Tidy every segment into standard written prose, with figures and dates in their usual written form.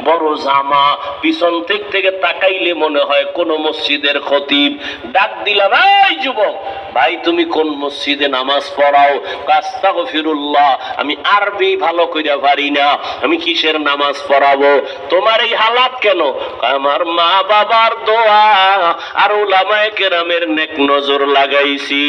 বড় জামা, পিছন থেকে তাকাইলে মনে হয় কোন মসজিদের খতিব। ডাক দিলাম, এই যুবক ভাই, তুমি কোন মসজিদে নামাজ পড়াও? আস্তাগফিরুল্লাহ, আমি আরবি ভালো কইরা পারি না, আমি কিসের নামাজ পড়াবো? তোমার এই হালাত কেন? আমার মা বাবার দোয়া আর উলামায়ে কেরামের নেক নজর লাগাইছি,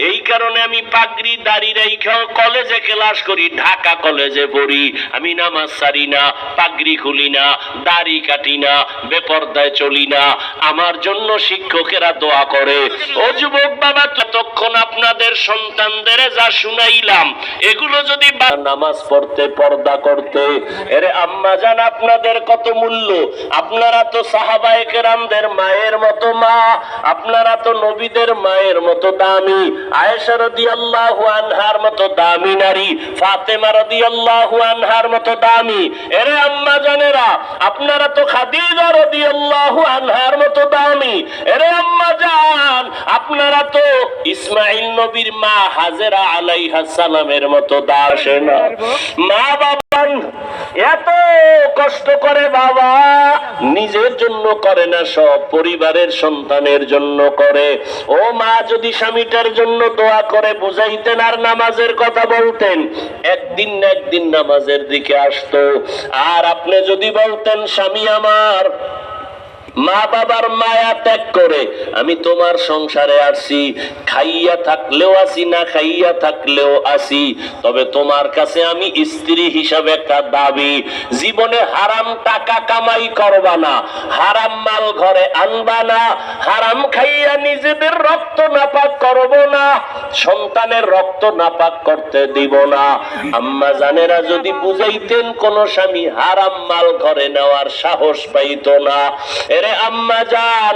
এই কারণে আমি পাগড়ি দাড়ি রাইখা কলেজে ক্লাস করি, ঢাকা কলেজে পড়ি। আমি নামাজ ছাড়ি না, পাগড়ি খুলি না, দাড়ি কাটি না, বেপরদায় চলি না। আমার জন্য শিক্ষকেরা দোয়া করে। ও যুবক বাবা, ততক্ষণ আপনাদের সন্তানদের যা শুনাইলাম, এগুলো যদি নামাজ পড়তে, পর্দা করতে, এরে আম্মা জান আপনাদের কত মূল্য। আপনারা তো সাহাবায়ে কেরামদের মায়ের মতো মা, আপনারা তো নবীদের মায়ের মতো দামি, আয়েশা রাদিয়াল্লাহু আনহার মতো দামি নারী, ফাতেমা রাদিয়াল্লাহু আনহার মতো দামি। এরে আম্মা জানেরা, আপনারা তো খাদিজা রাদিয়াল্লাহু আনহার মতো দামি। এরে আম্মা জান, আপনারা তো ইসমাঈল নবীর মা হাজেরা আলাইহা সালামের মতো দাসে না। মা বাবা এত কষ্ট করে বাবা, নিজের জন্য করে না, সব পরিবারের সন্তানের জন্য করে। ও মা, যদি স্বামীটার জন্য দোয়া করে বুঝাইতেন আর নামাজের কথা বলতেন, একদিন না একদিন নামাজের দিকে আসতো। আর আপনি যদি বলতেন, স্বামী আমার মা বাবার মায়া ত্যাগ করে আমি তোমার সংসারে আসছি, খাইয়া থাকলেও আসি, না খাইয়া থাকলেও আসি, তবে তোমার কাছে আমি স্ত্রী হিসাবে একটা দাবি, জীবনে হারাম টাকা কামাই করবা না, হারাম মাল ঘরে আনবা না, হারাম খাইয়া নিজেদের রক্ত নাপাক করব না, সন্তানের রক্ত নাপাক করতে দিব না। আম্মা জানেরা যদি বুঝাইতেন, কোন স্বামী হারাম মাল ঘরে নেওয়ার সাহস পাইতো না। এরে আম্মা জান,